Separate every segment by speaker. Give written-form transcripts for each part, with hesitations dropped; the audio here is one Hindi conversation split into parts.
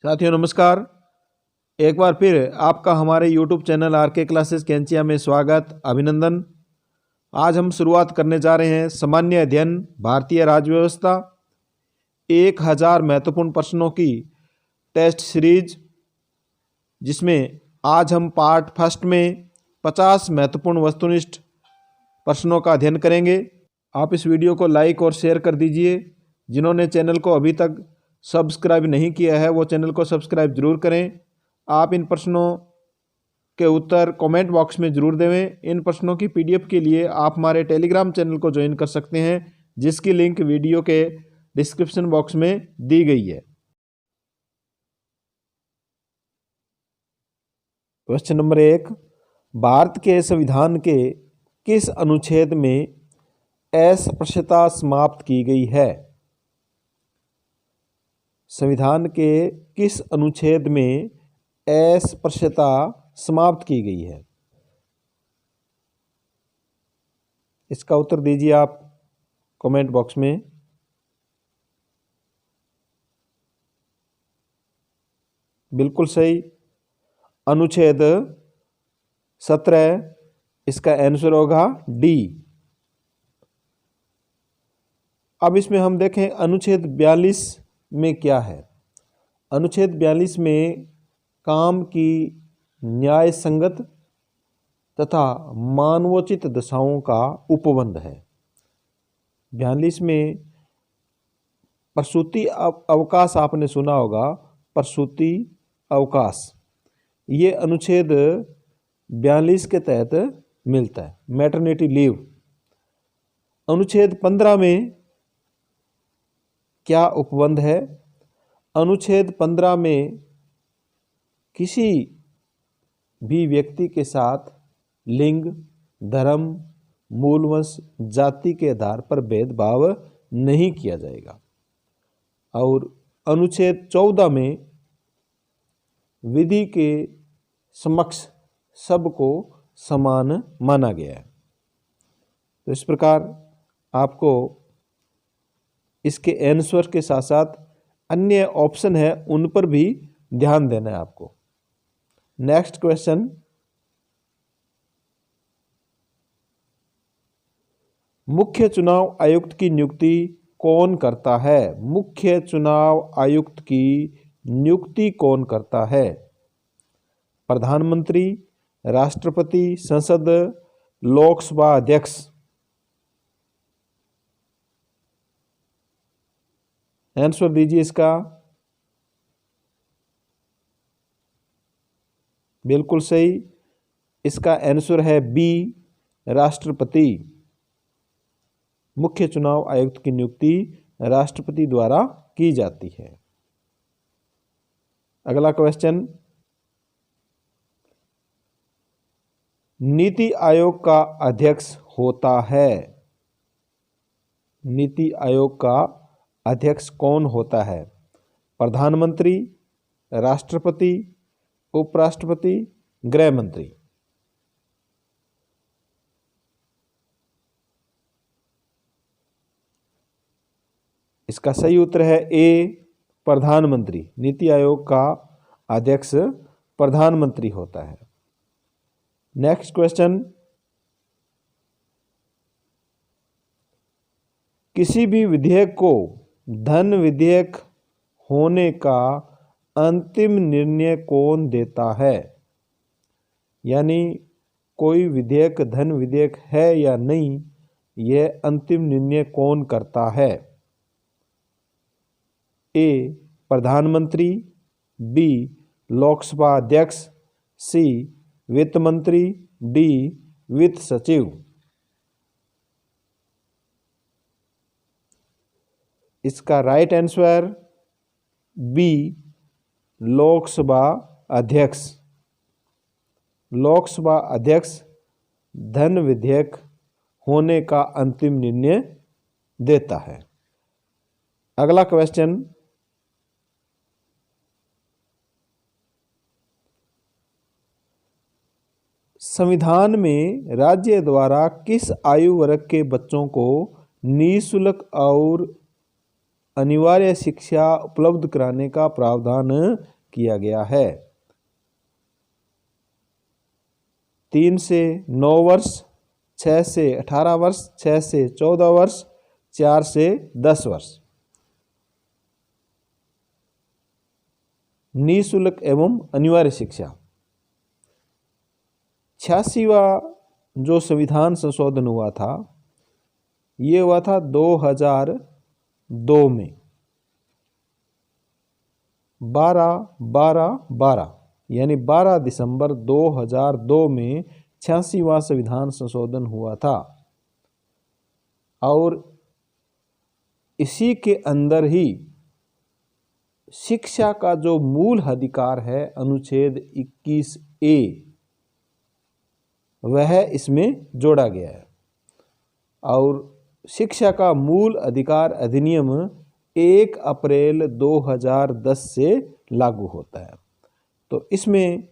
Speaker 1: साथियों नमस्कार। एक बार फिर आपका हमारे YouTube चैनल आरके क्लासेस कैंचिया में स्वागत अभिनंदन। आज हम शुरुआत करने जा रहे हैं सामान्य अध्ययन भारतीय राज्य व्यवस्था 1000 महत्वपूर्ण प्रश्नों की टेस्ट सीरीज, जिसमें आज हम पार्ट फर्स्ट में 50 महत्वपूर्ण वस्तुनिष्ठ प्रश्नों का अध्ययन करेंगे। आप इस वीडियो को लाइक और शेयर कर दीजिए। जिन्होंने चैनल को अभी तक सब्सक्राइब नहीं किया है वो चैनल को सब्सक्राइब जरूर करें। आप इन प्रश्नों के उत्तर कमेंट बॉक्स में जरूर देवें। इन प्रश्नों की पीडीएफ के लिए आप हमारे टेलीग्राम चैनल को ज्वाइन कर सकते हैं, जिसकी लिंक वीडियो के डिस्क्रिप्शन बॉक्स में दी गई है। क्वेश्चन नंबर 1, भारत के संविधान के किस अनुच्छेद में अस्पृश्यता समाप्त की गई है? संविधान के किस अनुच्छेद में अस्पृश्यता समाप्त की गई है? इसका उत्तर दीजिए आप कमेंट बॉक्स में। बिल्कुल सही, अनुच्छेद 17। इसका आंसर होगा डी। अब इसमें हम देखें अनुच्छेद 42 में क्या है। अनुच्छेद 42 में काम की न्याय संगत तथा मानवोचित दशाओं का उपबंध है। 42 में प्रसूति अवकाश आपने सुना होगा, प्रसूति अवकाश, ये अनुच्छेद 42 के तहत मिलता है, मैटरनिटी लीव। अनुच्छेद 15 में क्या उपबंध है? अनुच्छेद 15 में किसी भी व्यक्ति के साथ लिंग, धर्म, मूलवंश, जाति के आधार पर भेदभाव नहीं किया जाएगा। और अनुच्छेद 14 में विधि के समक्ष सबको समान माना गया है। तो इस प्रकार आपको इसके आंसर के साथ साथ अन्य ऑप्शन है उन पर भी ध्यान देना है आपको। नेक्स्ट क्वेश्चन, मुख्य चुनाव आयुक्त की नियुक्ति कौन करता है? मुख्य चुनाव आयुक्त की नियुक्ति कौन करता है? प्रधानमंत्री, राष्ट्रपति, संसद, लोकसभा अध्यक्ष? आंसर दीजिए इसका। बिल्कुल सही, इसका आंसर है बी, राष्ट्रपति। मुख्य चुनाव आयुक्त की नियुक्ति राष्ट्रपति द्वारा की जाती है। अगला क्वेश्चन, नीति आयोग का अध्यक्ष होता है? नीति आयोग का अध्यक्ष कौन होता है? प्रधानमंत्री, राष्ट्रपति, उपराष्ट्रपति, गृह मंत्री? इसका सही उत्तर है ए, प्रधानमंत्री। नीति आयोग का अध्यक्ष प्रधानमंत्री होता है। नेक्स्ट क्वेश्चन, किसी भी विधेयक को धन विधेयक होने का अंतिम निर्णय कौन देता है? यानी कोई विधेयक धन विधेयक है या नहीं, यह अंतिम निर्णय कौन करता है? ए, प्रधानमंत्री, बी, लोकसभा अध्यक्ष, सी, वित्त मंत्री, डी, वित्त सचिव? इसका राइट आंसर बी, लोकसभा अध्यक्ष। लोकसभा अध्यक्ष धन विधेयक होने का अंतिम निर्णय देता है। अगला क्वेश्चन, संविधान में राज्य द्वारा किस आयु वर्ग के बच्चों को निःशुल्क और अनिवार्य शिक्षा उपलब्ध कराने का प्रावधान किया गया है। 3 से 9 वर्ष, 6 से 18 वर्ष, 6 से 14 वर्ष, 4 से 10 वर्ष। निःशुल्क एवं अनिवार्य शिक्षा। 86वां जो संविधान संशोधन हुआ था, ये हुआ था 2002 में, 12 यानी 12 दिसंबर 2002 में 86वां संविधान संशोधन हुआ था। और इसी के अंदर ही शिक्षा का जो मूल अधिकार है, अनुच्छेद 21A, वह इसमें जोड़ा गया है। और शिक्षा का मूल अधिकार अधिनियम 1 अप्रैल 2010 से लागू होता है। तो इसमें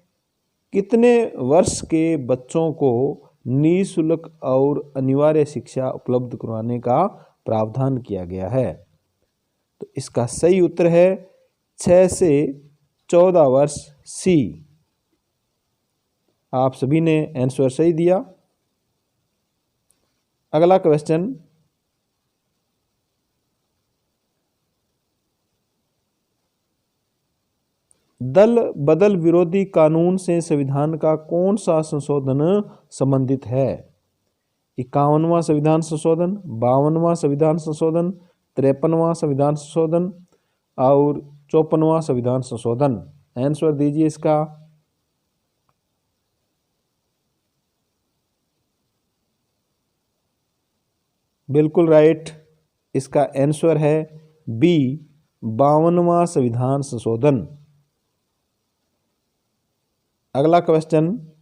Speaker 1: कितने वर्ष के बच्चों को निःशुल्क और अनिवार्य शिक्षा उपलब्ध करवाने का प्रावधान किया गया है? तो इसका सही उत्तर है 6 से 14 वर्ष, सी। आप सभी ने आंसर सही दिया। अगला क्वेश्चन, दल बदल विरोधी कानून से संविधान का कौन सा संशोधन संबंधित है? 51वां संविधान संशोधन, 52वां संविधान संशोधन, 53वां संविधान संशोधन और 54वां संविधान संशोधन। आंसर दीजिए इसका। बिल्कुल राइट, इसका आंसर है बी, 52वां संविधान संशोधन। अगला क्वेश्चन,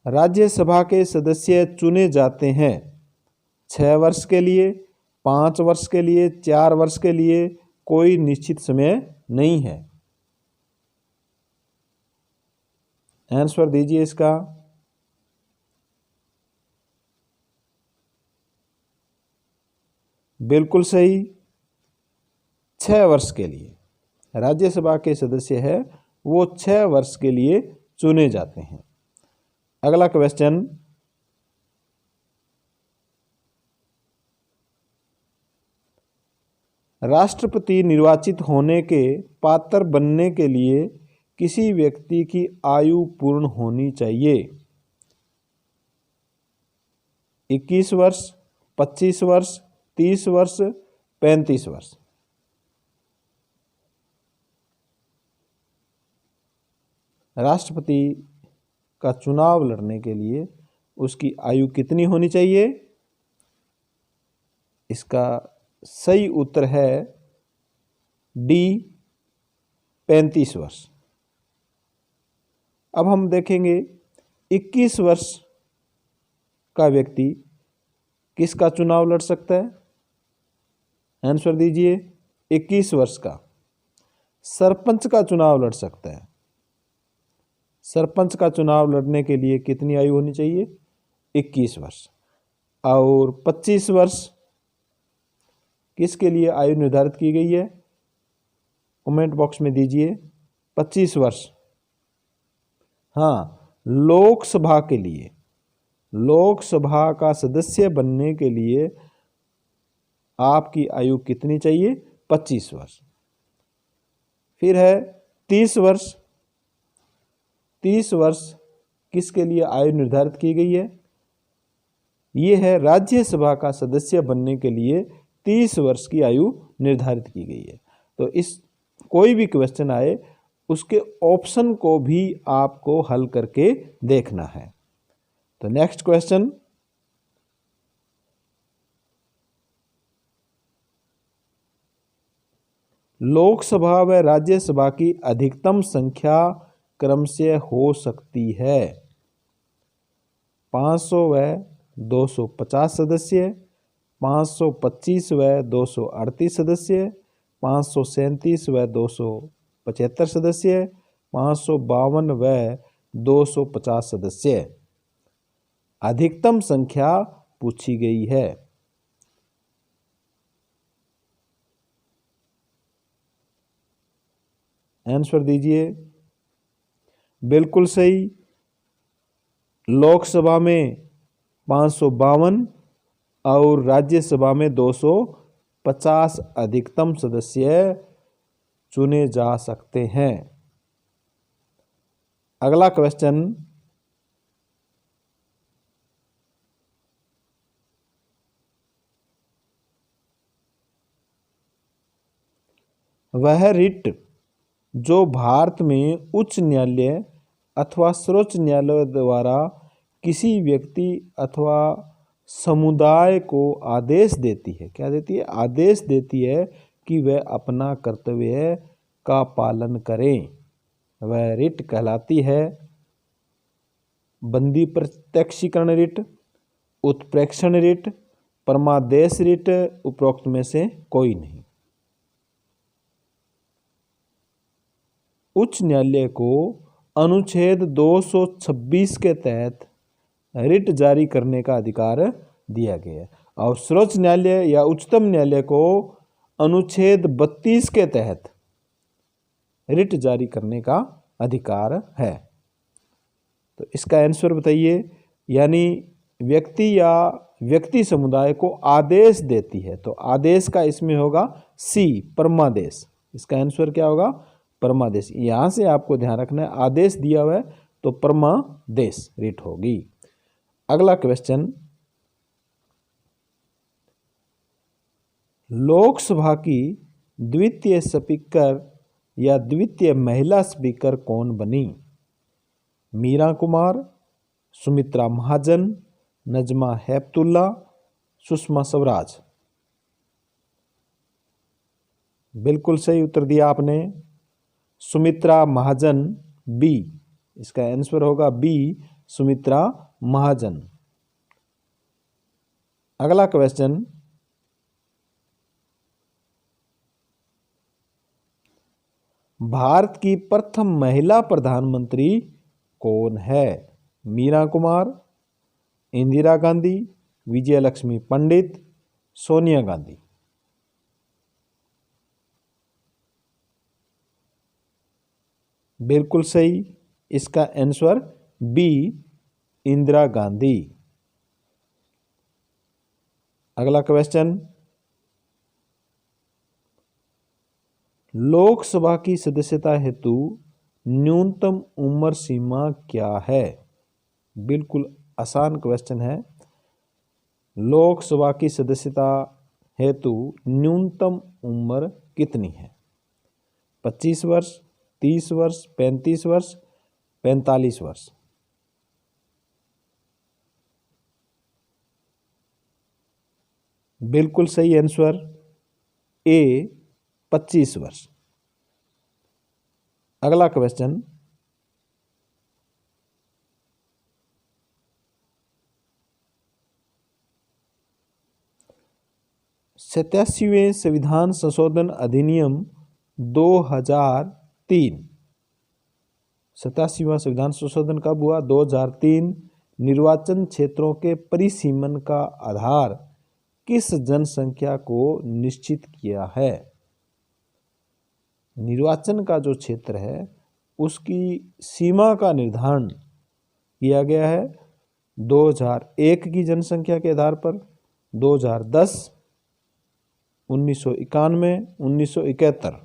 Speaker 1: राज्यसभा के सदस्य चुने जाते हैं 6 वर्ष के लिए, 5 वर्ष के लिए, 4 वर्ष के लिए, कोई निश्चित समय नहीं है। आंसर दीजिए इसका। बिल्कुल सही, 6 वर्ष के लिए राज्यसभा के सदस्य है, वो 6 वर्ष के लिए चुने जाते हैं। अगला क्वेश्चन, राष्ट्रपति निर्वाचित होने के पात्र बनने के लिए किसी व्यक्ति की आयु पूर्ण होनी चाहिए? 21 वर्ष, 25 वर्ष, 30 वर्ष, 35 वर्ष। राष्ट्रपति का चुनाव लड़ने के लिए उसकी आयु कितनी होनी चाहिए? इसका सही उत्तर है डी, 35 वर्ष। अब हम देखेंगे 21 वर्ष का व्यक्ति किसका चुनाव लड़ सकता है? आंसर दीजिए। 21 वर्ष का सरपंच का चुनाव लड़ सकता है। सरपंच का चुनाव लड़ने के लिए कितनी आयु होनी चाहिए? 21 वर्ष। और 25 वर्ष किसके लिए आयु निर्धारित की गई है? कमेंट बॉक्स में दीजिए। 25 वर्ष, हाँ, लोकसभा के लिए, लोकसभा का सदस्य बनने के लिए आपकी आयु कितनी चाहिए? 25 वर्ष। फिर है 30 वर्ष। 30 वर्ष किसके लिए आयु निर्धारित की गई है? ये है राज्यसभा का सदस्य बनने के लिए 30 वर्ष की आयु निर्धारित की गई है। तो इस कोई भी क्वेश्चन आए उसके ऑप्शन को भी आपको हल करके देखना है। तो नेक्स्ट क्वेश्चन, लोकसभा व राज्यसभा की अधिकतम संख्या क्रमशः हो सकती है 500 व 250 सदस्य, 525 व 238 सदस्य, 537 व 275 सदस्य, 552 व 250 सदस्य। अधिकतम संख्या पूछी गई है। आंसर दीजिए। बिल्कुल सही। लोकसभा में 552 और राज्यसभा में 250 अधिकतम सदस्य चुने जा सकते हैं। अगला क्वेश्चन, वह रिट जो भारत में उच्च न्यायालय अथवा सर्वोच्च न्यायालय द्वारा किसी व्यक्ति अथवा समुदाय को आदेश देती है, क्या देती है? आदेश देती है कि वह अपना कर्तव्य का पालन करें, वह रिट कहलाती है। बंदी प्रत्यक्षीकरण रिट, उत्प्रेक्षण रिट, परमादेश रिट, उपरोक्त में से कोई नहीं। उच्च न्यायालय को अनुच्छेद 226 के तहत रिट जारी करने का अधिकार दिया गया है और सर्वोच्च न्यायालय या उच्चतम न्यायालय को अनुच्छेद 32 के तहत रिट जारी करने का अधिकार है। तो इसका आंसर बताइए। यानी व्यक्ति या व्यक्ति समुदाय को आदेश देती है, तो आदेश का इसमें होगा सी, परमादेश। इसका आंसर क्या होगा? परमादेश। यहां से आपको ध्यान रखना है, आदेश दिया हुआ है तो परमादेश रिट होगी। अगला क्वेश्चन, लोकसभा की द्वितीय स्पीकर या द्वितीय महिला स्पीकर कौन बनी? मीरा कुमार, सुमित्रा महाजन, नजमा हेपतुल्ला, सुषमा स्वराज। बिल्कुल सही उत्तर दिया आपने, सुमित्रा महाजन, बी। इसका आंसर होगा बी, सुमित्रा महाजन। अगला क्वेश्चन, भारत की प्रथम महिला प्रधानमंत्री कौन है? मीरा कुमार, इंदिरा गांधी, विजयलक्ष्मी पंडित, सोनिया गांधी। बिल्कुल सही। इसका आंसर बी, इंदिरा गांधी। अगला क्वेश्चन, लोकसभा की सदस्यता हेतु न्यूनतम उम्र सीमा क्या है? बिल्कुल आसान क्वेश्चन है। लोकसभा की सदस्यता हेतु न्यूनतम उम्र कितनी है? 25 वर्ष, 30 वर्ष, 35 वर्ष, 45 वर्ष। बिल्कुल सही आंसर ए, 25 वर्ष। अगला क्वेश्चन, सत्तासीवें संविधान संशोधन अधिनियम 2003। 87वां संविधान संशोधन कब हुआ? 2003। निर्वाचन क्षेत्रों के परिसीमन का आधार किस जनसंख्या को निश्चित किया है? निर्वाचन का जो क्षेत्र है उसकी सीमा का निर्धारण किया गया है 2001 की जनसंख्या के आधार पर, 2010, 1991, 1971।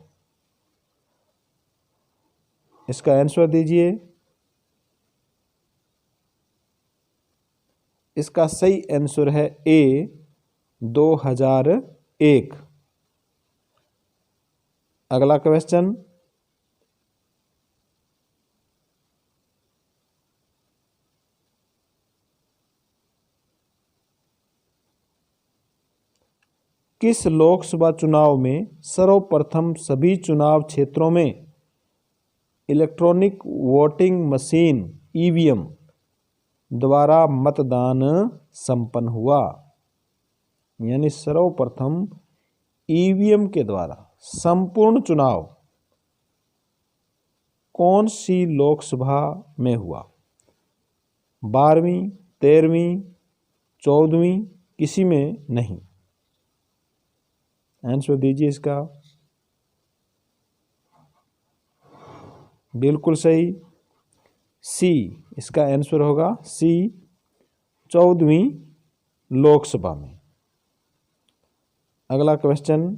Speaker 1: इसका आंसर दीजिए। इसका सही आंसर है ए, 2001। अगला क्वेश्चन, किस लोकसभा चुनाव में सर्वप्रथम सभी चुनाव क्षेत्रों में इलेक्ट्रॉनिक वोटिंग मशीन ईवीएम द्वारा मतदान संपन्न हुआ? यानी सर्वप्रथम ईवीएम के द्वारा संपूर्ण चुनाव कौन सी लोकसभा में हुआ? 12वीं, 13वीं, 14वीं किसी में नहीं। आंसर दीजिए इसका। बिल्कुल सही, सी इसका आंसर होगा, सी 14वीं लोकसभा में। अगला क्वेश्चन,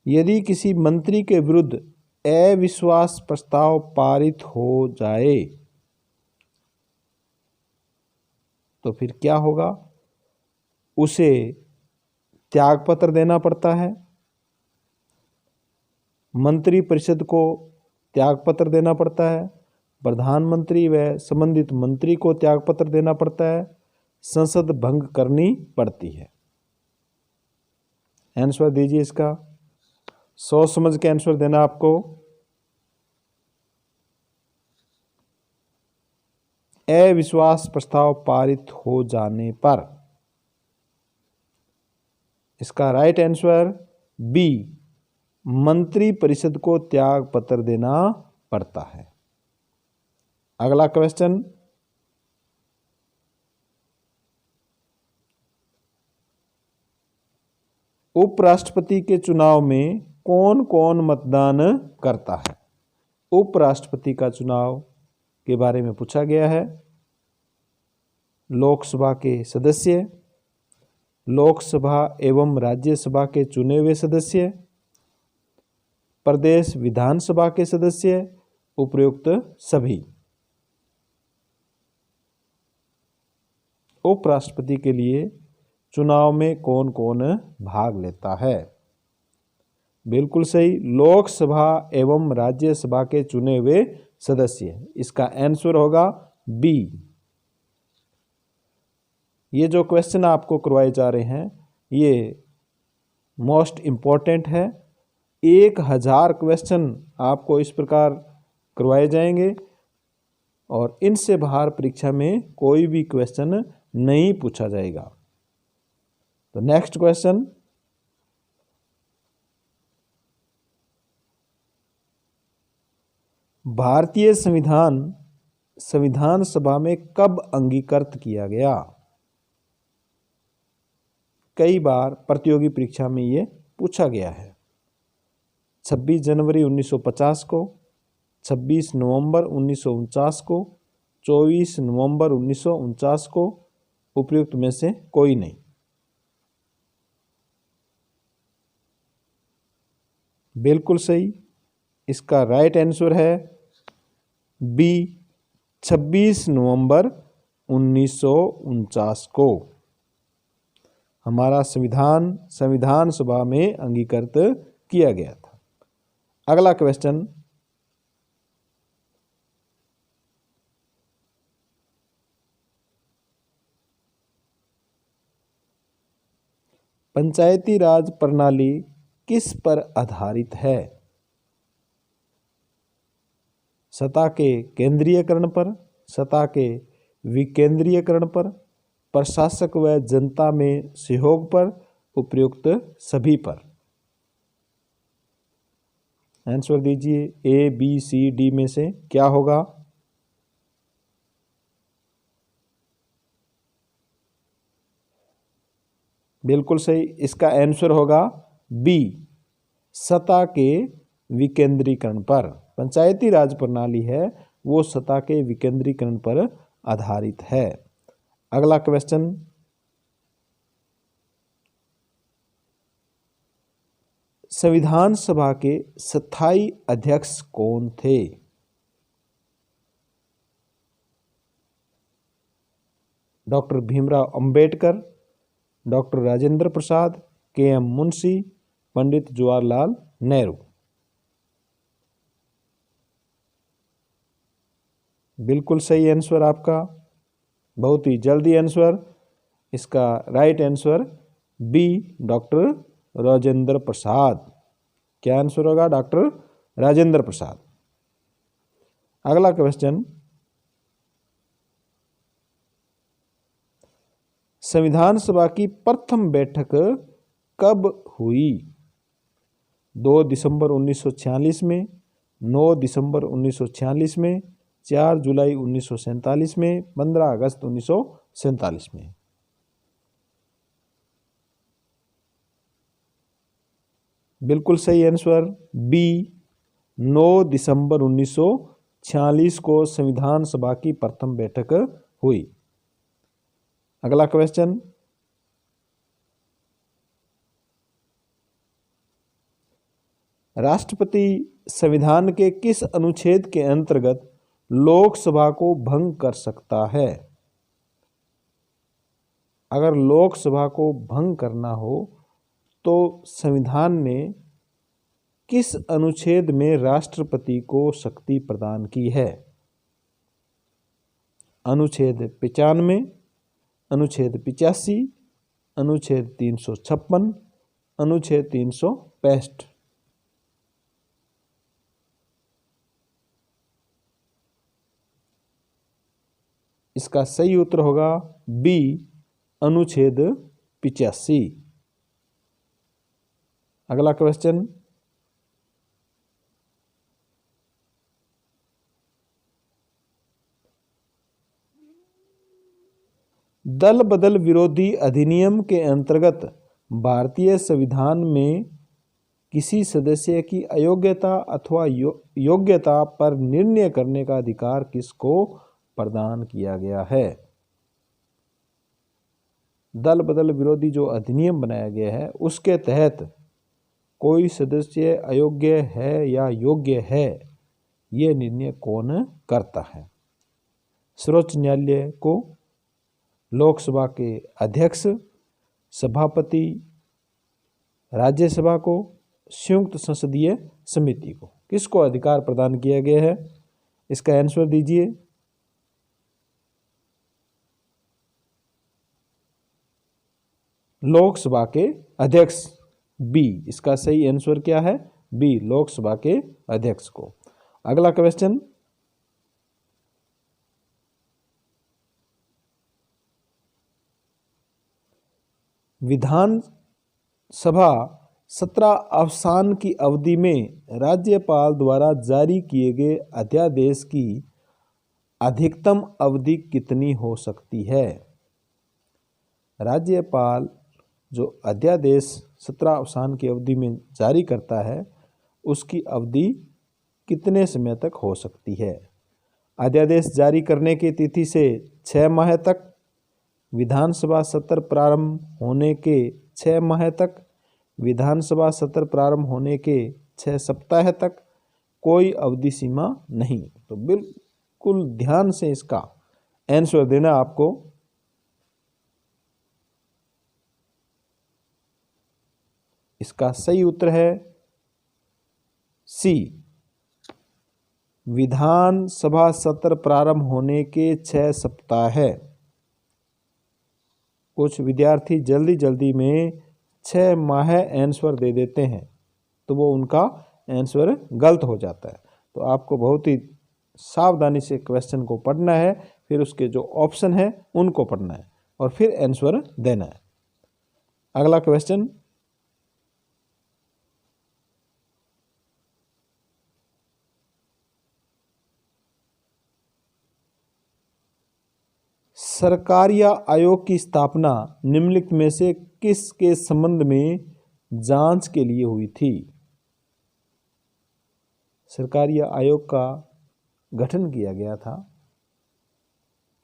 Speaker 1: यदि किसी मंत्री के विरुद्ध अविश्वास प्रस्ताव पारित हो जाए तो फिर क्या होगा? उसे त्यागपत्र देना पड़ता है, मंत्री परिषद को त्यागपत्र देना पड़ता है, प्रधानमंत्री व संबंधित मंत्री को त्यागपत्र देना पड़ता है, संसद भंग करनी पड़ती है। आंसर दीजिए इसका। सोच समझ के आंसर देना आपको। अविश्वास प्रस्ताव पारित हो जाने पर इसका राइट आंसर बी, मंत्री परिषद को त्याग पत्र देना पड़ता है। अगला क्वेश्चन, उपराष्ट्रपति के चुनाव में कौन कौन मतदान करता है? उपराष्ट्रपति का चुनाव के बारे में पूछा गया है। लोकसभा के सदस्य, लोकसभा एवं राज्यसभा के चुने हुए सदस्य, प्रदेश विधानसभा के सदस्य, उपयुक्त सभी। उपराष्ट्रपति के लिए चुनाव में कौन कौन भाग लेता है? बिल्कुल सही, लोकसभा एवं राज्यसभा के चुने हुए सदस्य। इसका आंसर होगा बी। ये जो क्वेश्चन आपको करवाए जा रहे हैं ये मोस्ट इम्पोर्टेंट है। 1000 क्वेश्चन आपको इस प्रकार करवाए जाएंगे और इनसे बाहर परीक्षा में कोई भी क्वेश्चन नहीं पूछा जाएगा। तो नेक्स्ट क्वेश्चन, भारतीय संविधान सभा में कब अंगीकृत किया गया? कई बार प्रतियोगी परीक्षा में ये पूछा गया है। 26 जनवरी 1950 को, 26 नवंबर 1949 को, 24 नवंबर 1949 को, उपयुक्त में से कोई नहीं। बिल्कुल सही, इसका राइट आंसर है बी, 26 नवंबर 1949 को हमारा संविधान सभा में अंगीकृत किया गया था। अगला क्वेश्चन, पंचायती राज प्रणाली किस पर आधारित है? सत्ता के केंद्रीयकरण पर, सत्ता के विकेंद्रीयकरण पर, प्रशासक व जनता में सहयोग पर, उपयुक्त सभी पर। आंसर दीजिए, ए बी सी डी में से क्या होगा? बिल्कुल सही, इसका आंसर होगा बी, सत्ता के विकेंद्रीकरण पर। पंचायती राज प्रणाली है वो सत्ता के विकेंद्रीकरण पर आधारित है। अगला क्वेश्चन, संविधान सभा के स्थायी अध्यक्ष कौन थे? Doctor Bhimrao Ambedkar, doctor Rajendra Prasad, K M Munshi, Pandit Jawaharlal Nehru. बिल्कुल सही आंसर आपका, बहुत ही जल्दी आंसर। इसका right answer B, doctor Rajendra Prasad. क्या आंसर होगा? डॉक्टर राजेंद्र प्रसाद। अगला क्वेश्चन, संविधान सभा की प्रथम बैठक कब हुई? 2 दिसंबर 1946 में, 9 दिसंबर 1946 में, 4 जुलाई 1947 में, 15 अगस्त 1947 में। बिल्कुल सही आंसर बी, 9 दिसंबर 1946 को संविधान सभा की प्रथम बैठक हुई। अगला क्वेश्चन, राष्ट्रपति संविधान के किस अनुच्छेद के अंतर्गत लोकसभा को भंग कर सकता है? अगर लोकसभा को भंग करना हो तो संविधान ने किस अनुच्छेद में राष्ट्रपति को शक्ति प्रदान की है? अनुच्छेद 95, अनुच्छेद 85, अनुच्छेद 356, अनुच्छेद 365। इसका सही उत्तर होगा बी, अनुच्छेद 85। अगला क्वेश्चन, दल बदल विरोधी अधिनियम के अंतर्गत भारतीय संविधान में किसी सदस्य की अयोग्यता अथवा योग्यता पर निर्णय करने का अधिकार किसको प्रदान किया गया है? दल बदल विरोधी जो अधिनियम बनाया गया है उसके तहत कोई सदस्य अयोग्य है या योग्य है, ये निर्णय कौन करता है? सर्वोच्च न्यायालय को, लोकसभा के अध्यक्ष, सभापति, राज्यसभा को, संयुक्त संसदीय समिति को, किसको अधिकार प्रदान किया गया है? इसका आंसर दीजिए। लोकसभा के अध्यक्ष, बी। इसका सही आंसर क्या है? बी, लोकसभा के अध्यक्ष को। अगला क्वेश्चन, विधानसभा सत्र अवसान की अवधि में राज्यपाल द्वारा जारी किए गए अध्यादेश की अधिकतम अवधि कितनी हो सकती है? राज्यपाल जो अध्यादेश सत्र अवसान की अवधि में जारी करता है उसकी अवधि कितने समय तक हो सकती है? अध्यादेश जारी करने की तिथि से 6 माह तक, विधानसभा सत्र प्रारंभ होने के 6 माह तक, विधानसभा सत्र प्रारंभ होने के 6 सप्ताह तक, कोई अवधि सीमा नहीं। तो बिल्कुल ध्यान से इसका आंसर देना आपको। इसका सही उत्तर है सी, विधानसभा सत्र प्रारंभ होने के 6 सप्ताह है। कुछ विद्यार्थी जल्दी जल्दी में 6 माह आंसर दे देते हैं तो वो उनका आंसर गलत हो जाता है। तो आपको बहुत ही सावधानी से क्वेश्चन को पढ़ना है, फिर उसके जो ऑप्शन है उनको पढ़ना है और फिर आंसर देना है। अगला क्वेश्चन, सरकारिया आयोग की स्थापना निम्नलिखित में से किसके संबंध में जांच के लिए हुई थी? सरकारिया आयोग का गठन किया गया था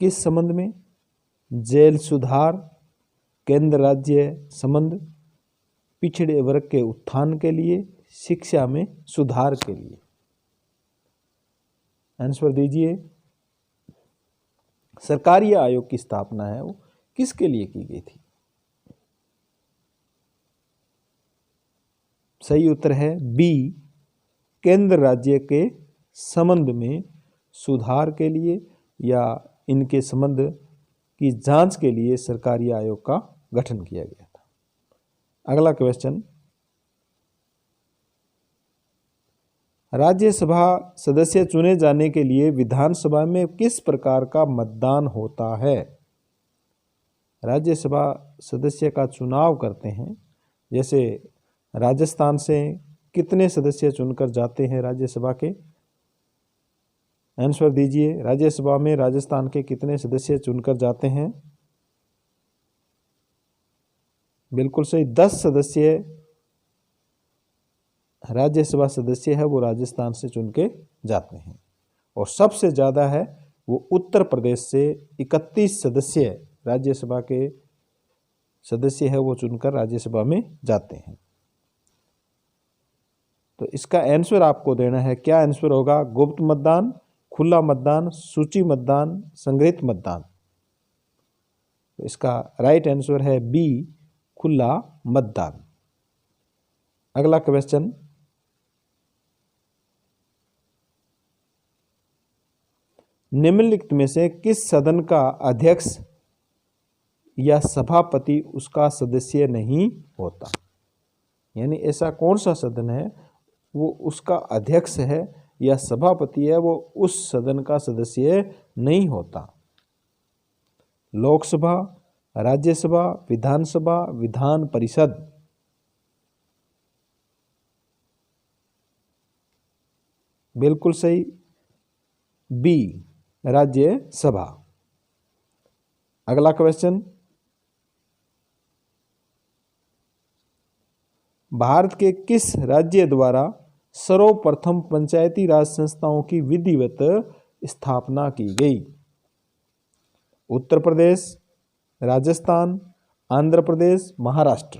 Speaker 1: किस संबंध में? जेल सुधार, केंद्र राज्य संबंध, पिछड़े वर्ग के उत्थान के लिए, शिक्षा में सुधार के लिए। आंसर दीजिए। सरकारी आयोग की स्थापना है वो किसके लिए की गई थी? सही उत्तर है बी, केंद्र राज्य के संबंध में सुधार के लिए या इनके संबंध की जांच के लिए सरकारी आयोग का गठन किया गया था। अगला क्वेश्चन, राज्यसभा सदस्य चुने जाने के लिए विधानसभा में किस प्रकार का मतदान होता है? राज्यसभा सदस्य का चुनाव करते हैं, जैसे राजस्थान से कितने सदस्य चुनकर जाते हैं राज्यसभा के? आंसर दीजिए। राज्यसभा में राजस्थान के कितने सदस्य चुनकर जाते हैं? बिल्कुल सही, 10 सदस्य राज्यसभा सदस्य है वो राजस्थान से चुन के जाते हैं। और सबसे ज़्यादा है वो उत्तर प्रदेश से 31 सदस्य राज्यसभा के सदस्य है वो चुनकर राज्यसभा में जाते हैं। तो इसका आंसर आपको देना है, क्या आंसर होगा? गुप्त मतदान, खुला मतदान, सूची मतदान, संग्रहित मतदान। तो इसका राइट आंसर है बी, खुला मतदान। अगला क्वेश्चन, निम्नलिखित में से किस सदन का अध्यक्ष या सभापति उसका सदस्य नहीं होता? यानी ऐसा कौन सा सदन है वो उसका अध्यक्ष है या सभापति है वो उस सदन का सदस्य नहीं होता? लोकसभा, राज्यसभा, विधानसभा, विधान परिषद। बिल्कुल सही, बी, राज्यसभा। अगला क्वेश्चन, भारत के किस राज्य द्वारा सर्वप्रथम पंचायती राज संस्थाओं की विधिवत स्थापना की गई? उत्तर प्रदेश, राजस्थान, आंध्र प्रदेश, महाराष्ट्र।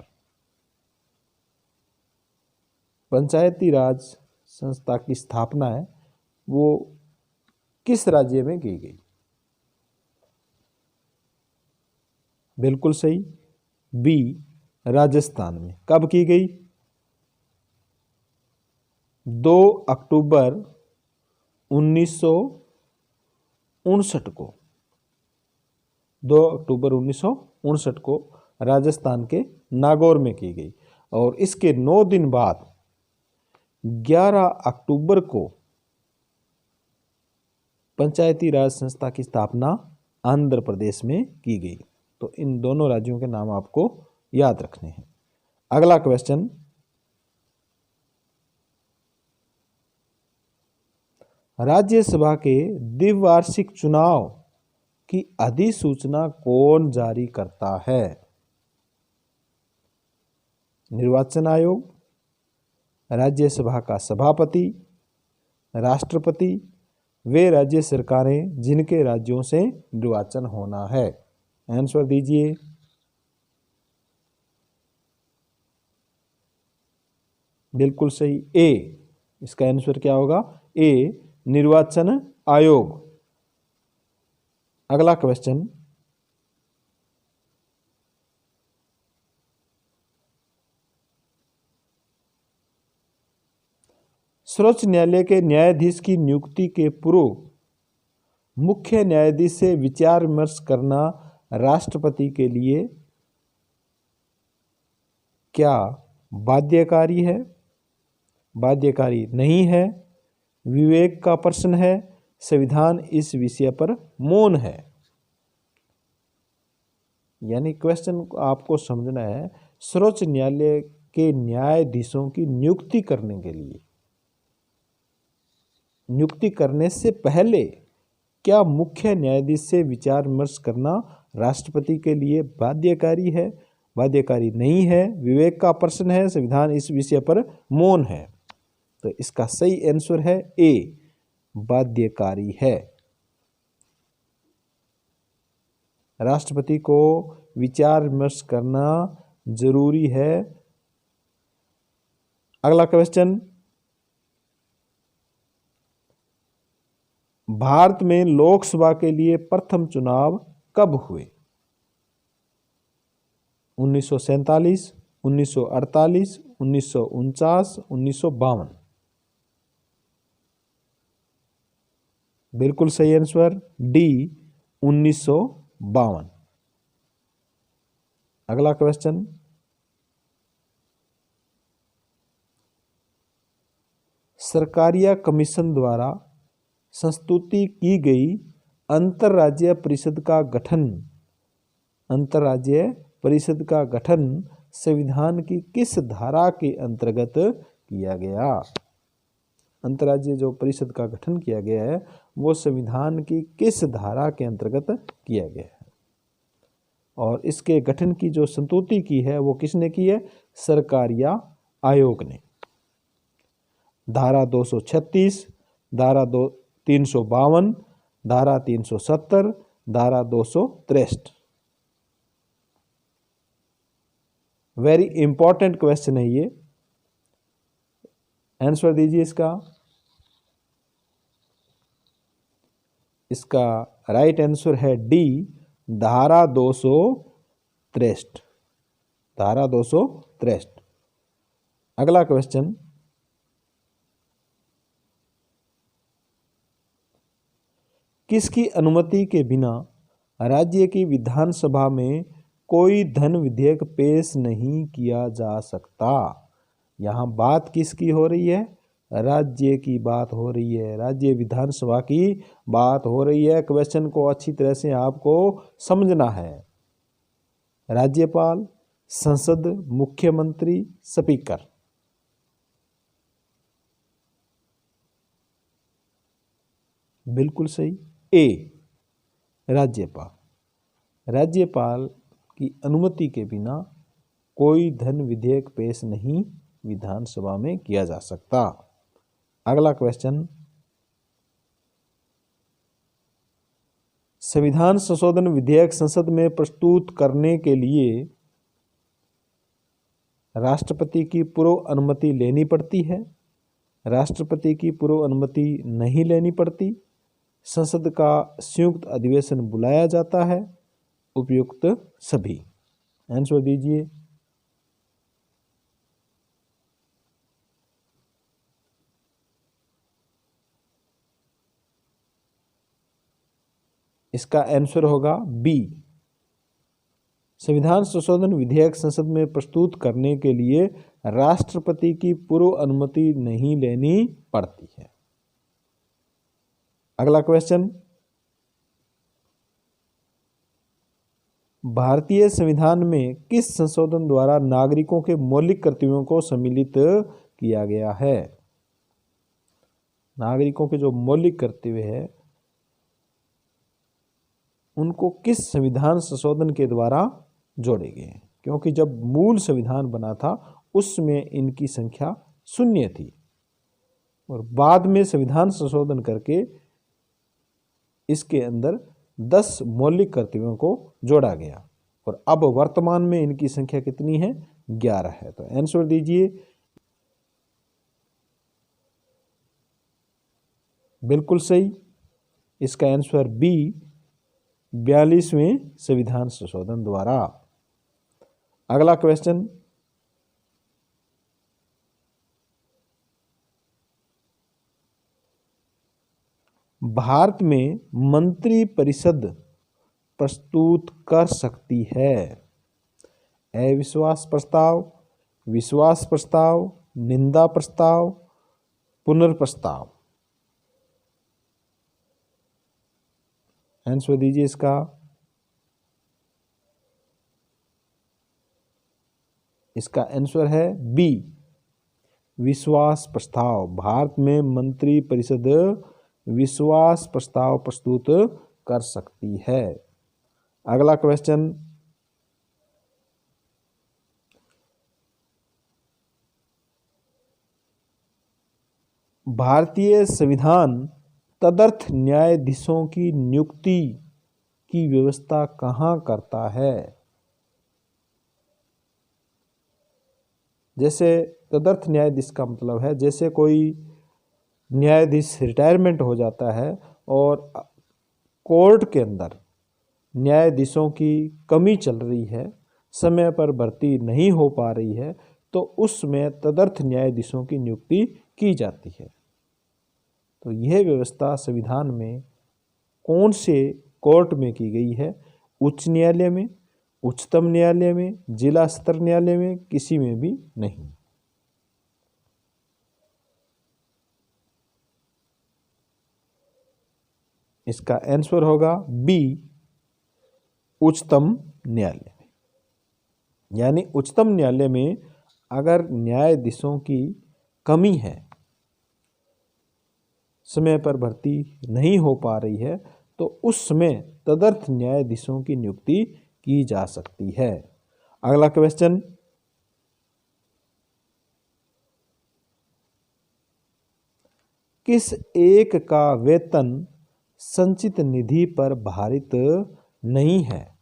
Speaker 1: पंचायती राज संस्था की स्थापना है वो किस राज्य में की गई? बिल्कुल सही, बी, राजस्थान में। कब की गई? 2 अक्टूबर 1959 को। 2 अक्टूबर 1959 को राजस्थान के नागौर में की गई। और इसके 9 दिन बाद 11 अक्टूबर को पंचायती राज संस्था की स्थापना आंध्र प्रदेश में की गई। तो इन दोनों राज्यों के नाम आपको याद रखने हैं। अगला क्वेश्चन, राज्यसभा के द्विवार्षिक चुनाव की अधिसूचना कौन जारी करता है? निर्वाचन आयोग, राज्यसभा का सभापति, राष्ट्रपति, वे राज्य सरकारें जिनके राज्यों से निर्वाचन होना है। आंसर दीजिए। बिल्कुल सही, ए। इसका आंसर क्या होगा? ए, निर्वाचन आयोग। अगला क्वेश्चन, सर्वोच्च न्यायालय के न्यायाधीश की नियुक्ति के पूर्व मुख्य न्यायाधीश से विचार विमर्श करना राष्ट्रपति के लिए क्या बाध्यकारी है? बाध्यकारी नहीं है, विवेक का प्रश्न है, संविधान इस विषय पर मौन है। यानी क्वेश्चन आपको समझना है, सर्वोच्च न्यायालय के न्यायाधीशों की नियुक्ति करने के लिए, नियुक्ति करने से पहले क्या मुख्य न्यायाधीश से विचार विमर्श करना राष्ट्रपति के लिए बाध्यकारी है? बाध्यकारी नहीं है, विवेक का प्रश्न है, संविधान इस विषय पर मौन है। तो इसका सही आंसर है ए, बाध्यकारी है। राष्ट्रपति को विचार विमर्श करना जरूरी है। अगला क्वेश्चन, भारत में लोकसभा के लिए प्रथम चुनाव कब हुए? 1947, 1948, 1949, 1952। बिल्कुल सही आंसर डी, 1952। अगला क्वेश्चन, सरकारिया कमीशन द्वारा संस्तुति की गई अंतर्राज्यीय परिषद का गठन, अंतर्राज्यीय परिषद का गठन संविधान की किस धारा के अंतर्गत किया गया। अंतर्राज्यीय जो परिषद का गठन किया गया है वो संविधान की किस धारा के अंतर्गत किया गया है, और इसके गठन की जो संतुति की है वो किसने की है? सरकारिया आयोग ने। धारा 236, धारा 352, धारा 370, धारा 263। वेरी इंपॉर्टेंट क्वेश्चन है ये, आंसर दीजिए इसका। इसका राइट आंसर है डी, धारा 263। धारा 263। अगला क्वेश्चन, किसकी अनुमति के बिना राज्य की विधानसभा में कोई धन विधेयक पेश नहीं किया जा सकता? यहाँ बात किसकी हो रही है? राज्य की बात हो रही है, राज्य विधानसभा की बात हो रही है। क्वेश्चन को अच्छी तरह से आपको समझना है। राज्यपाल, संसद, मुख्यमंत्री, स्पीकर। बिल्कुल सही, ए, राज्यपाल। राज्यपाल की अनुमति के बिना कोई धन विधेयक पेश नहीं विधानसभा में किया जा सकता। अगला क्वेश्चन, संविधान संशोधन विधेयक संसद में प्रस्तुत करने के लिए राष्ट्रपति की पूर्व अनुमति लेनी पड़ती है, राष्ट्रपति की पूर्व अनुमति नहीं लेनी पड़ती, संसद का संयुक्त अधिवेशन बुलाया जाता है, उपयुक्त सभी। आंसर दीजिए। इसका आंसर होगा बी, संविधान संशोधन विधेयक संसद में प्रस्तुत करने के लिए राष्ट्रपति की पूर्व अनुमति नहीं लेनी पड़ती है। अगला क्वेश्चन, भारतीय संविधान में किस संशोधन द्वारा नागरिकों के मौलिक कर्तव्यों को सम्मिलित किया गया है? नागरिकों के जो मौलिक कर्तव्य है उनको किस संविधान संशोधन के द्वारा जोड़े गए? क्योंकि जब मूल संविधान बना था उसमें इनकी संख्या 0 थी और बाद में संविधान संशोधन करके इसके अंदर 10 मौलिक कर्तव्यों को जोड़ा गया और अब वर्तमान में इनकी संख्या कितनी है? 11 है। तो आंसर दीजिए। बिल्कुल सही, इसका आंसर बी, 42वें संविधान संशोधन द्वारा। अगला क्वेश्चन, भारत में मंत्री परिषद प्रस्तुत कर सकती है अविश्वास प्रस्ताव, विश्वास प्रस्ताव, निंदा प्रस्ताव, पुनर्प्रस्ताव। आंसर दीजिए इसका। इसका आंसर है बी, विश्वास प्रस्ताव। भारत में मंत्री परिषद विश्वास प्रस्ताव प्रस्तुत कर सकती है। अगला क्वेश्चन, भारतीय संविधान तदर्थ न्यायाधीशों की नियुक्ति की व्यवस्था कहाँ करता है? जैसे तदर्थ न्यायाधीश का मतलब है जैसे कोई न्यायाधीश रिटायरमेंट हो जाता है और कोर्ट के अंदर न्यायाधीशों की कमी चल रही है, समय पर भर्ती नहीं हो पा रही है, तो उसमें तदर्थ न्यायाधीशों की नियुक्ति की जाती है। तो यह व्यवस्था संविधान में कौन से कोर्ट में की गई है? उच्च न्यायालय में, उच्चतम न्यायालय में, जिला स्तर न्यायालय में, किसी में भी नहीं। इसका आंसर होगा बी, उच्चतम न्यायालय में। यानी उच्चतम न्यायालय में अगर न्यायाधीशों की कमी है, समय पर भर्ती नहीं हो पा रही है, तो उस समय तदर्थ न्यायाधीशों की नियुक्ति की जा सकती है। अगला क्वेश्चन, किस एक का वेतन संचित निधि पर भारित नहीं है?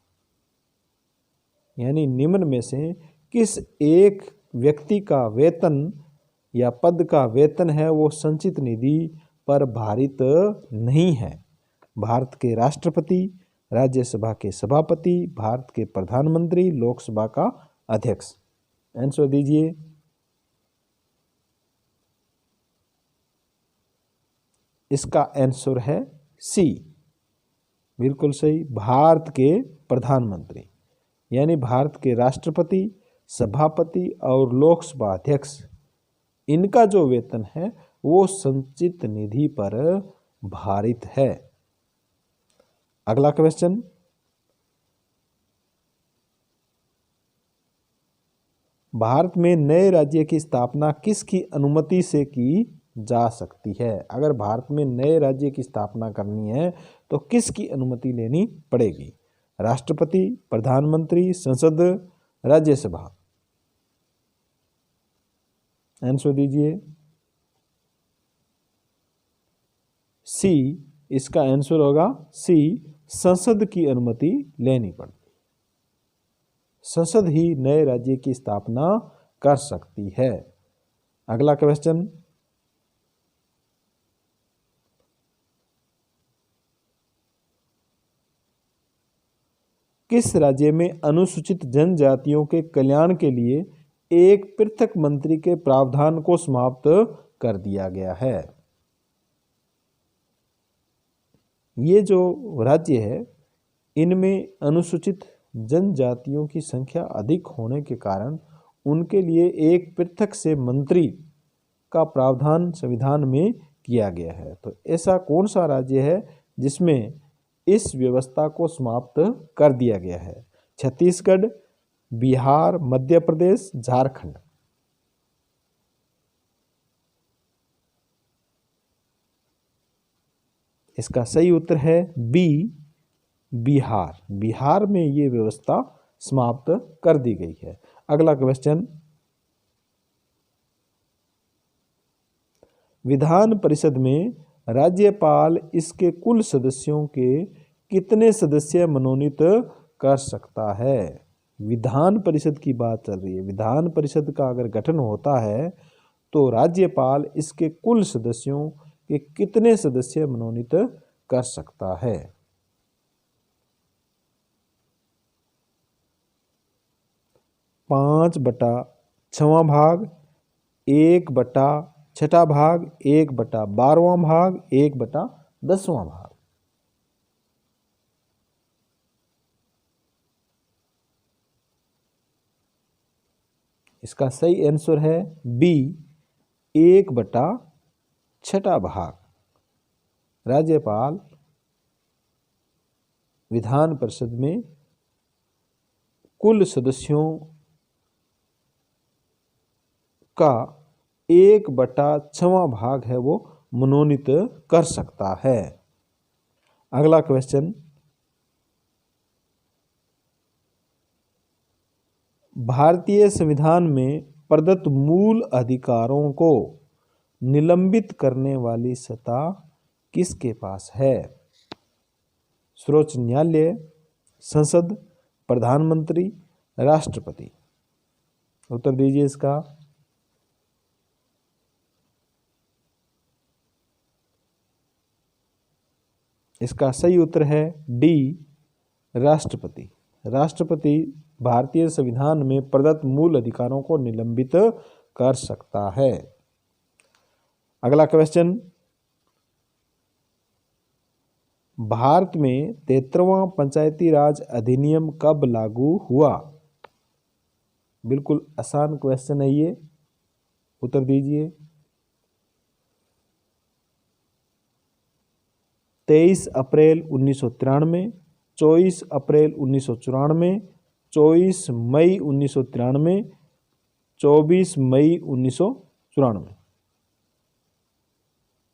Speaker 1: यानी निम्न में से किस एक व्यक्ति का वेतन या पद का वेतन है वो संचित निधि पर भारित नहीं है? भारत के राष्ट्रपति, राज्यसभा के सभापति, भारत के प्रधानमंत्री, लोकसभा का अध्यक्ष। आंसर दीजिए। इसका आंसर है सी, बिल्कुल सही, भारत के प्रधानमंत्री। यानी भारत के राष्ट्रपति, सभापति और लोकसभा अध्यक्ष, इनका जो वेतन है वो संचित निधि पर भारित है। अगला क्वेश्चन, भारत में नए राज्य की स्थापना किसकी अनुमति से की जा सकती है? अगर भारत में नए राज्य की स्थापना करनी है तो किसकी अनुमति लेनी पड़ेगी? राष्ट्रपति, प्रधानमंत्री, संसद, राज्यसभा। आंसर दीजिए। सी, इसका आंसर होगा सी, संसद की अनुमति लेनी पड़ती। संसद ही नए राज्य की स्थापना कर सकती है। अगला क्वेश्चन, किस राज्य में अनुसूचित जनजातियों के कल्याण के लिए एक पृथक मंत्री के प्रावधान को समाप्त कर दिया गया है? ये जो राज्य है इनमें अनुसूचित जनजातियों की संख्या अधिक होने के कारण उनके लिए एक पृथक से मंत्री का प्रावधान संविधान में किया गया है। तो ऐसा कौन सा राज्य है जिसमें इस व्यवस्था को समाप्त कर दिया गया है? छत्तीसगढ़, बिहार, मध्य प्रदेश, झारखंड। इसका सही उत्तर है बी, बिहार। बिहार में ये व्यवस्था समाप्त कर दी गई है। अगला क्वेश्चन, विधान परिषद में राज्यपाल इसके कुल सदस्यों के कितने सदस्य मनोनीत कर सकता है? विधान परिषद की बात चल रही है। विधान परिषद का अगर गठन होता है तो राज्यपाल इसके कुल सदस्यों के कितने सदस्य मनोनीत कर सकता है? 5/6 भाग, 1/6 भाग, 1/12 भाग, 1/10 भाग। इसका सही आंसर है बी, 1/6 भाग। राज्यपाल विधान परिषद में कुल सदस्यों का 1/6 भाग है वो मनोनीत कर सकता है। अगला क्वेश्चन, भारतीय संविधान में प्रदत्त मूल अधिकारों को निलंबित करने वाली सत्ता किसके पास है? सर्वोच्च न्यायालय, संसद, प्रधानमंत्री, राष्ट्रपति। उत्तर दीजिए इसका। इसका सही उत्तर है डी, राष्ट्रपति। राष्ट्रपति भारतीय संविधान में प्रदत्त मूल अधिकारों को निलंबित कर सकता है। अगला क्वेश्चन, भारत में 73वां पंचायती राज अधिनियम कब लागू हुआ? बिल्कुल आसान क्वेश्चन है ये, उत्तर दीजिए। 23 अप्रैल 1993, 24 अप्रैल 1994, 24 मई 1993, 24 मई 1994।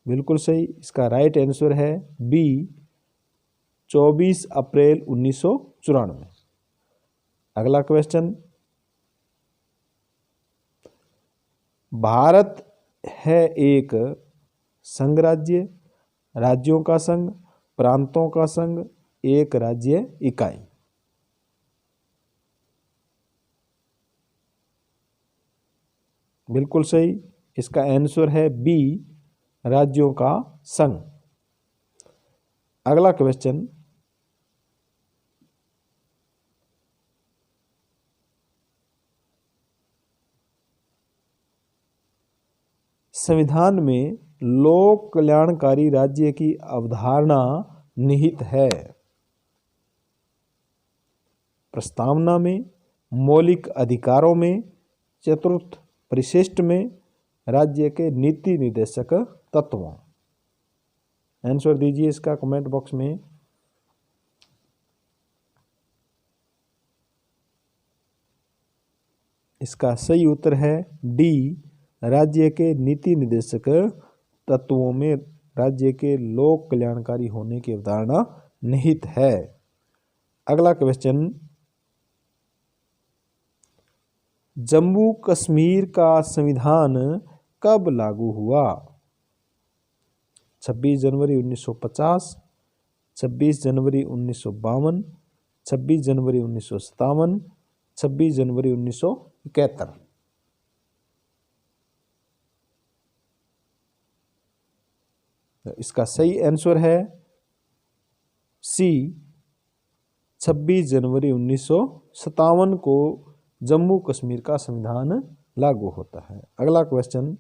Speaker 1: बिल्कुल सही। इसका राइट आंसर है बी 24 अप्रैल 1994। अगला क्वेश्चन, भारत है एक संघ राज्य, राज्यों का संघ, प्रांतों का संघ, एक राज्य इकाई। बिल्कुल सही। इसका आंसर है बी राज्यों का संघ। अगला क्वेश्चन, संविधान में लोक कल्याणकारी राज्य की अवधारणा निहित है? प्रस्तावना में, मौलिक अधिकारों में, चतुर्थ परिशिष्ट में, राज्य के नीति निर्देशक तत्वों। आंसर दीजिए इसका कमेंट बॉक्स में। इसका सही उत्तर है डी राज्य के नीति निर्देशक तत्वों में राज्य के लोक कल्याणकारी होने की अवधारणा निहित है। अगला क्वेश्चन, जम्मू कश्मीर का संविधान कब लागू हुआ? 26 जनवरी 1950, 26 जनवरी 1952, 26 जनवरी 1957, 26 जनवरी 1971। इसका सही आंसर है सी 26 जनवरी 1957 को जम्मू कश्मीर का संविधान लागू होता है। अगला क्वेश्चन,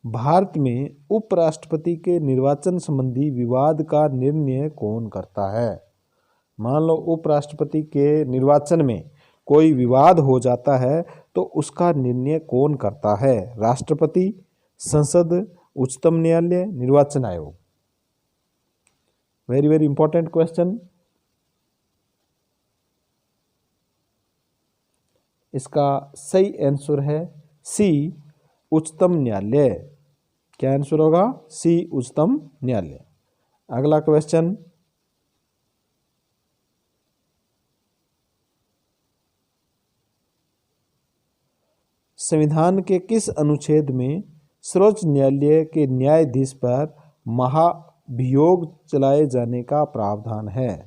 Speaker 1: भारत में उपराष्ट्रपति के निर्वाचन संबंधी विवाद का निर्णय कौन करता है? मान लो उपराष्ट्रपति के निर्वाचन में कोई विवाद हो जाता है तो उसका निर्णय कौन करता है? राष्ट्रपति, संसद, उच्चतम न्यायालय, निर्वाचन आयोग। Very very important question. इसका सही आंसर है सी उच्चतम न्यायालय। क्या आंसर होगा? सी उच्चतम न्यायालय। अगला क्वेश्चन, संविधान के किस अनुच्छेद में सर्वोच्च न्यायालय के न्यायाधीश पर महाभियोग चलाए जाने का प्रावधान है?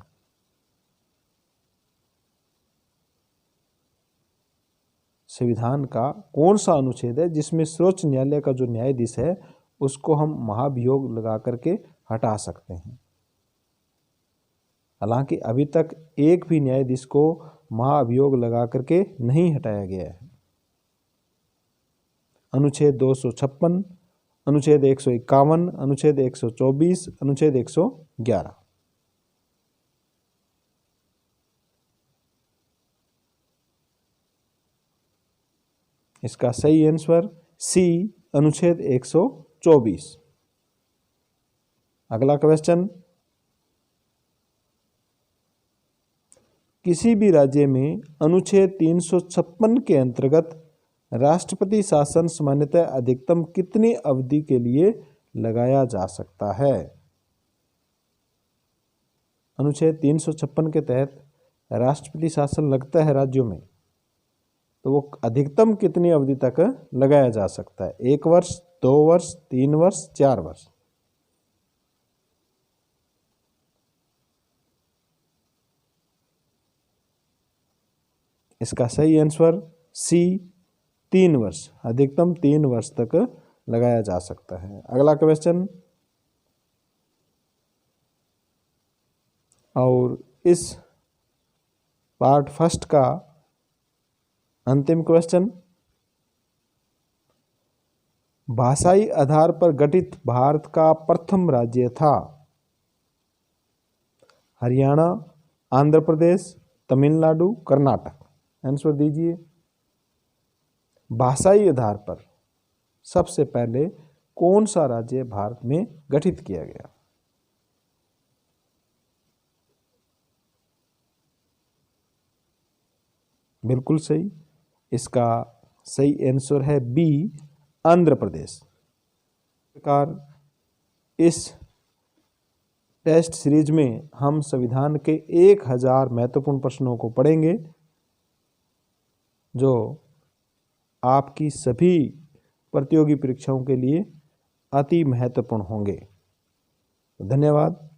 Speaker 1: संविधान का कौन सा अनुच्छेद है जिसमें सर्वोच्च न्यायालय का जो न्यायाधीश है उसको हम महाभियोग लगा करके हटा सकते हैं? हालांकि अभी तक एक भी न्यायाधीश को महाभियोग लगा करके नहीं हटाया गया है। अनुच्छेद 256, अनुच्छेद 151, अनुच्छेद 124, अनुच्छेद 111। इसका सही आंसर सी अनुच्छेद 124। अगला क्वेश्चन, किसी भी राज्य में अनुच्छेद 356 के अंतर्गत राष्ट्रपति शासन सामान्यतः अधिकतम कितनी अवधि के लिए लगाया जा सकता है? अनुच्छेद 356 के तहत राष्ट्रपति शासन लगता है राज्यों में, तो वो अधिकतम कितनी अवधि तक लगाया जा सकता है? 1 वर्ष, 2 वर्ष, 3 वर्ष, 4 वर्ष। इसका सही आंसर सी 3 वर्ष, अधिकतम 3 वर्ष तक लगाया जा सकता है। अगला क्वेश्चन, और इस पार्ट फर्स्ट का अंतिम क्वेश्चन, भाषाई आधार पर गठित भारत का प्रथम राज्य था? हरियाणा, आंध्र प्रदेश, तमिलनाडु, कर्नाटक। आंसर दीजिए। भाषाई आधार पर सबसे पहले कौन सा राज्य भारत में गठित किया गया? बिल्कुल सही। इसका सही आंसर है बी, आंध्र प्रदेश। प्रकार इस टेस्ट सीरीज में हम संविधान के 1000 महत्वपूर्ण प्रश्नों को पढ़ेंगे जो आपकी सभी प्रतियोगी परीक्षाओं के लिए अति महत्वपूर्ण होंगे। धन्यवाद।